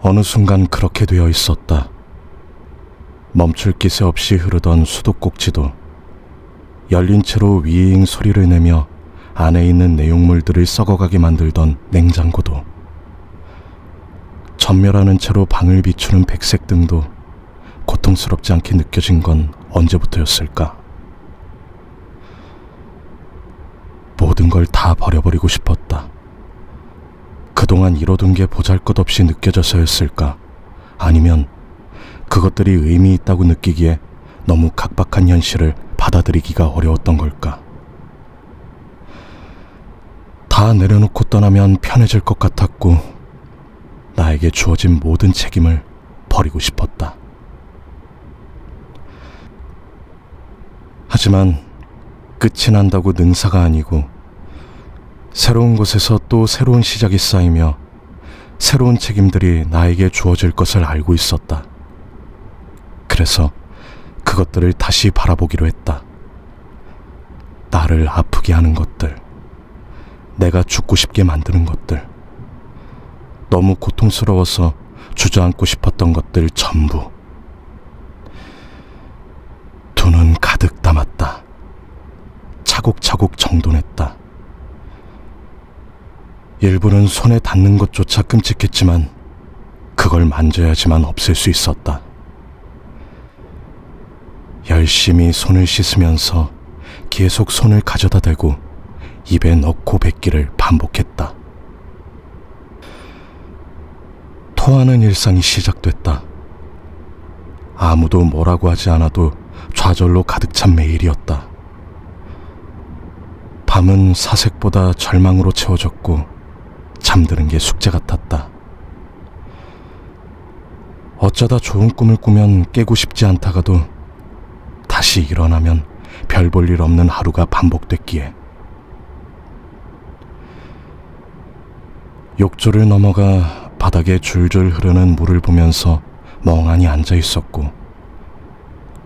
어느 순간 그렇게 되어 있었다. 멈출 기세 없이 흐르던 수도꼭지도 열린 채로 위잉 소리를 내며 안에 있는 내용물들을 썩어가게 만들던 냉장고도 전멸하는 채로 방을 비추는 백색 등도 고통스럽지 않게 느껴진 건 언제부터였을까? 모든 걸 다 버려버리고 싶었다. 그동안 이뤄둔 게 보잘것없이 느껴져서였을까? 아니면 그것들이 의미 있다고 느끼기에 너무 각박한 현실을 받아들이기가 어려웠던 걸까? 다 내려놓고 떠나면 편해질 것 같았고 나에게 주어진 모든 책임을 버리고 싶었다. 하지만 끝이 난다고 능사가 아니고 새로운 곳에서 또 새로운 시작이 쌓이며 새로운 책임들이 나에게 주어질 것을 알고 있었다. 그래서 그것들을 다시 바라보기로 했다. 나를 아프게 하는 것들, 내가 죽고 싶게 만드는 것들, 너무 고통스러워서 주저앉고 싶었던 것들 전부. 두 눈 가득 담았다. 차곡차곡 정돈했다. 일부는 손에 닿는 것조차 끔찍했지만 그걸 만져야지만 없앨 수 있었다. 열심히 손을 씻으면서 계속 손을 가져다 대고 입에 넣고 뱉기를 반복했다. 토하는 일상이 시작됐다. 아무도 뭐라고 하지 않아도 좌절로 가득 찬 매일이었다. 밤은 사색보다 절망으로 채워졌고 잠드는 게 숙제 같았다. 어쩌다 좋은 꿈을 꾸면 깨고 싶지 않다가도 다시 일어나면 별 볼 일 없는 하루가 반복됐기에 욕조를 넘어가 바닥에 줄줄 흐르는 물을 보면서 멍하니 앉아 있었고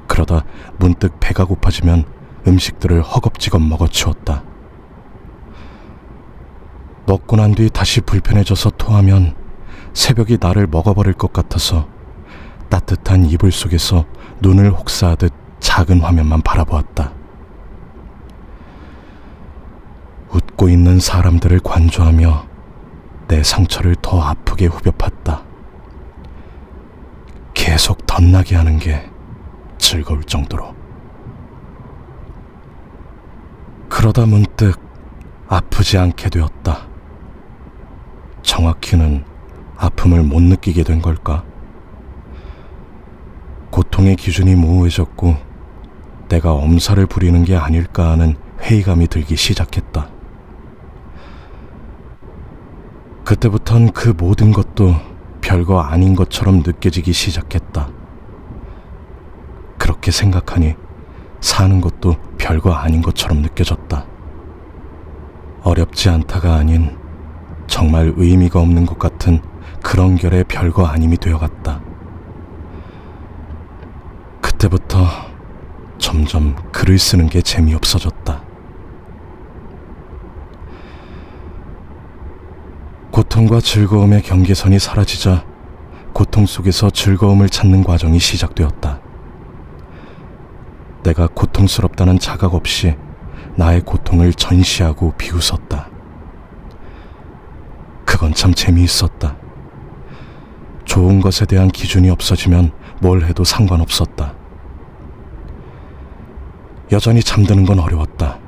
그러다 문득 배가 고파지면 음식들을 허겁지겁 먹어치웠다. 먹고 난 뒤 다시 불편해져서 토하면 새벽이 나를 먹어버릴 것 같아서 따뜻한 이불 속에서 눈을 혹사하듯 작은 화면만 바라보았다. 웃고 있는 사람들을 관조하며 내 상처를 더 아프게 후벼 팠다. 계속 덧나게 하는 게 즐거울 정도로. 그러다 문득 아프지 않게 되었다. 정확히는 아픔을 못 느끼게 된 걸까? 고통의 기준이 모호해졌고 내가 엄살을 부리는 게 아닐까 하는 회의감이 들기 시작했다. 그때부턴 그 모든 것도 별거 아닌 것처럼 느껴지기 시작했다. 그렇게 생각하니 사는 것도 별거 아닌 것처럼 느껴졌다. 어렵지 않다가 아닌 정말 의미가 없는 것 같은 그런 결의 별거 아님이 되어갔다. 그때부터 점점 글을 쓰는 게 재미없어졌다. 고통과 즐거움의 경계선이 사라지자 고통 속에서 즐거움을 찾는 과정이 시작되었다. 내가 고통스럽다는 자각 없이 나의 고통을 전시하고 비웃었다. 그건 참 재미있었다. 좋은 것에 대한 기준이 없어지면 뭘 해도 상관없었다. 여전히 잠드는 건 어려웠다.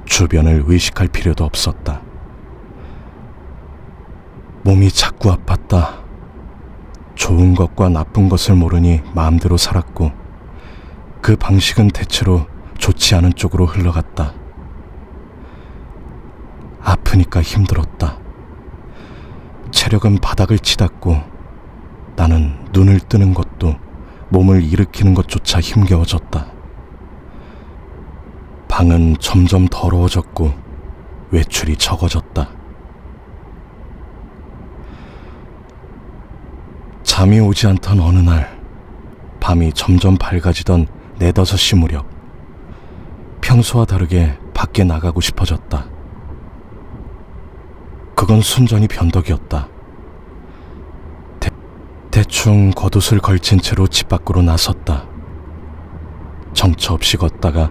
주변을 의식할 필요도 없었다. 몸이 자꾸 아팠다. 좋은 것과 나쁜 것을 모르니 마음대로 살았고 그 방식은 대체로 좋지 않은 쪽으로 흘러갔다. 아프니까 힘들었다. 체력은 바닥을 치닫고 나는 눈을 뜨는 것도 몸을 일으키는 것조차 힘겨워졌다. 방은 점점 더러워졌고 외출이 적어졌다. 잠이 오지 않던 어느 날 밤이 점점 밝아지던 4, 5시 무렵 평소와 다르게 밖에 나가고 싶어졌다. 그건 순전히 변덕이었다. 대충 겉옷을 걸친 채로 집 밖으로 나섰다. 정처 없이 걷다가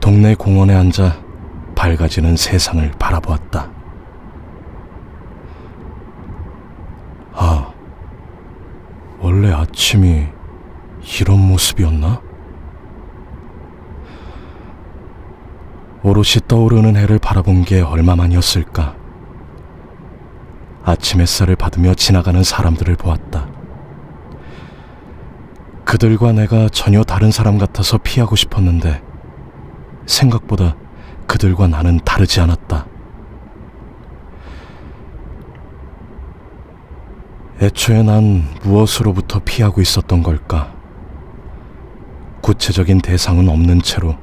동네 공원에 앉아 밝아지는 세상을 바라보았다. 아, 원래 아침이 이런 모습이었나? 오롯이 떠오르는 해를 바라본 게 얼마만이었을까? 아침 햇살을 받으며 지나가는 사람들을 보았다. 그들과 내가 전혀 다른 사람 같아서 피하고 싶었는데 생각보다 그들과 나는 다르지 않았다. 애초에 난 무엇으로부터 피하고 있었던 걸까? 구체적인 대상은 없는 채로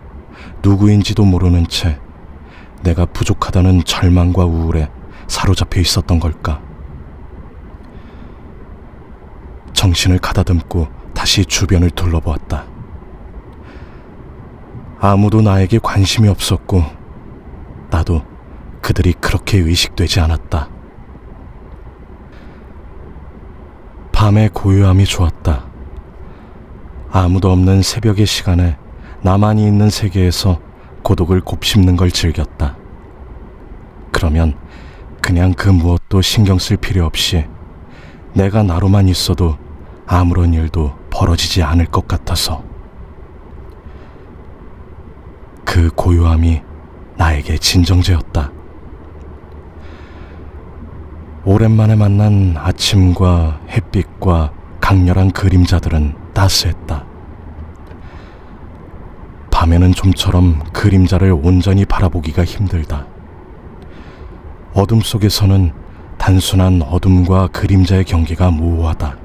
누구인지도 모르는 채 내가 부족하다는 절망과 우울에 사로잡혀 있었던 걸까? 정신을 가다듬고 다시 주변을 둘러보았다. 아무도 나에게 관심이 없었고 나도 그들이 그렇게 의식되지 않았다. 밤의 고요함이 좋았다. 아무도 없는 새벽의 시간에 나만이 있는 세계에서 고독을 곱씹는 걸 즐겼다. 그러면 그냥 그 무엇도 신경 쓸 필요 없이 내가 나로만 있어도 아무런 일도 벌어지지 않을 것 같아서. 그 고요함이 나에게 진정제였다. 오랜만에 만난 아침과 햇빛과 강렬한 그림자들은 따스했다. 밤에는 좀처럼 그림자를 온전히 바라보기가 힘들다. 어둠 속에서는 단순한 어둠과 그림자의 경계가 모호하다.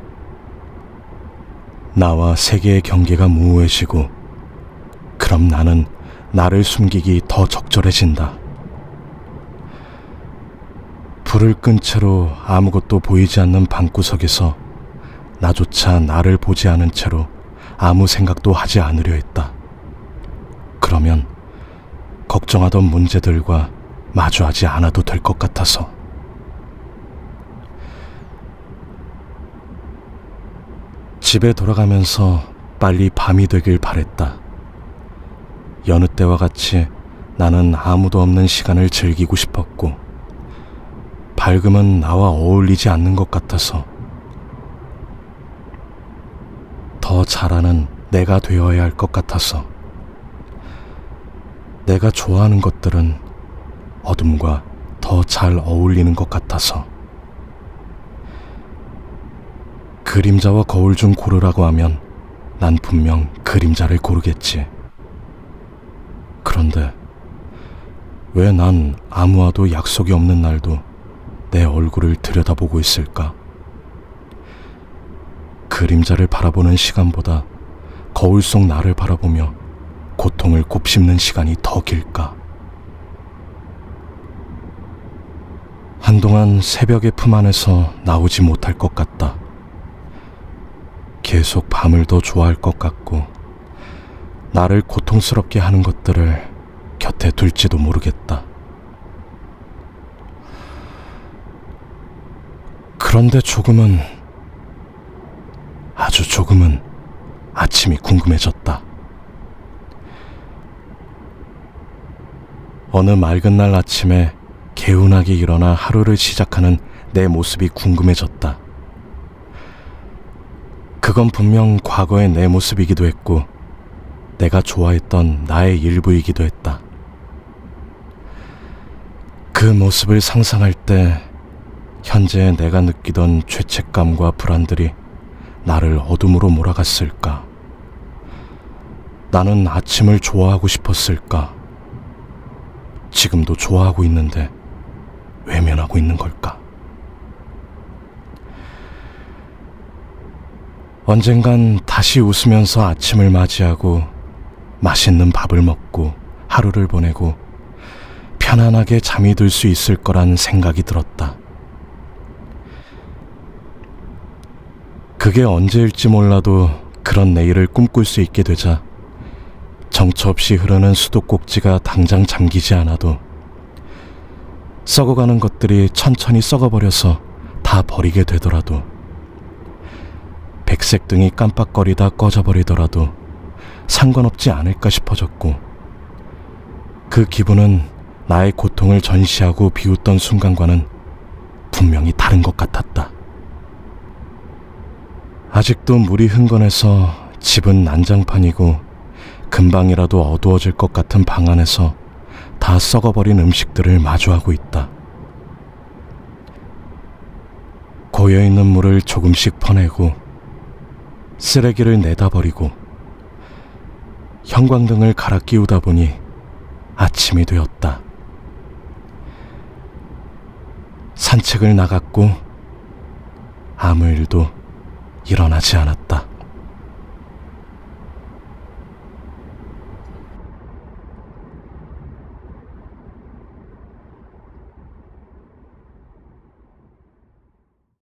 나와 세계의 경계가 모호해지고 그럼 나는 나를 숨기기 더 적절해진다. 불을 끈 채로 아무것도 보이지 않는 방구석에서 나조차 나를 보지 않은 채로 아무 생각도 하지 않으려 했다. 그러면 걱정하던 문제들과 마주하지 않아도 될 것 같아서. 집에 돌아가면서 빨리 밤이 되길 바랬다. 여느 때와 같이 나는 아무도 없는 시간을 즐기고 싶었고 밝음은 나와 어울리지 않는 것 같아서. 더 잘하는 내가 되어야 할 것 같아서. 내가 좋아하는 것들은 어둠과 더 잘 어울리는 것 같아서. 그림자와 거울 중 고르라고 하면 난 분명 그림자를 고르겠지. 그런데 왜 난 아무와도 약속이 없는 날도 내 얼굴을 들여다보고 있을까? 그림자를 바라보는 시간보다 거울 속 나를 바라보며 고통을 곱씹는 시간이 더 길까? 한동안 새벽의 품 안에서 나오지 못할 것 같다. 계속 밤을 더 좋아할 것 같고 나를 고통스럽게 하는 것들을 곁에 둘지도 모르겠다. 그런데 조금은, 아주 조금은 아침이 궁금해졌다. 어느 맑은 날 아침에 개운하게 일어나 하루를 시작하는 내 모습이 궁금해졌다. 그건 분명 과거의 내 모습이기도 했고 내가 좋아했던 나의 일부이기도 했다. 그 모습을 상상할 때 현재 내가 느끼던 죄책감과 불안들이 나를 어둠으로 몰아갔을까? 나는 아침을 좋아하고 싶었을까? 지금도 좋아하고 있는데 외면하고 있는 걸까? 언젠간 다시 웃으면서 아침을 맞이하고 맛있는 밥을 먹고 하루를 보내고 편안하게 잠이 들 수 있을 거란 생각이 들었다. 그게 언제일지 몰라도 그런 내일을 꿈꿀 수 있게 되자 정처 없이 흐르는 수도꼭지가 당장 잠기지 않아도 썩어가는 것들이 천천히 썩어버려서 다 버리게 되더라도 백색 등이 깜빡거리다 꺼져버리더라도 상관없지 않을까 싶어졌고, 그 기분은 나의 고통을 전시하고 비웃던 순간과는 분명히 다른 것 같았다. 아직도 물이 흥건해서 집은 난장판이고 금방이라도 어두워질 것 같은 방 안에서 다 썩어버린 음식들을 마주하고 있다. 고여있는 물을 조금씩 퍼내고 쓰레기를 내다 버리고 형광등을 갈아 끼우다 보니 아침이 되었다. 산책을 나갔고 아무 일도 일어나지 않았다.